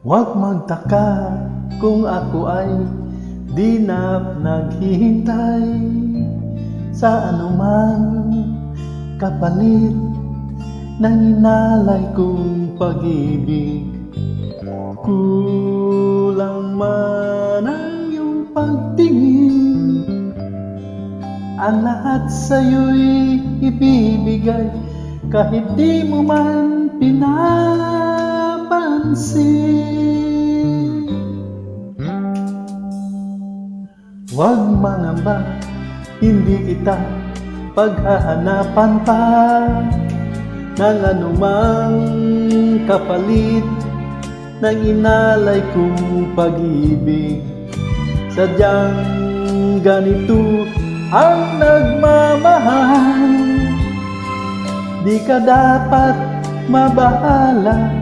Huwag magtaka kung ako ay di na naghihintay sa anumang kapalit ng inalay kong pag-ibig. Kulang man ang iyong pagtingin, ang lahat sa'yo'y ibibigay kahit di mo man pinapansin. Huwag mangamba, hindi kita paghahanapan pa ng anumang kapalit ng inalay kong pag-ibig. Sadyang ganito ang nagmamahal, di ka dapat mabahala.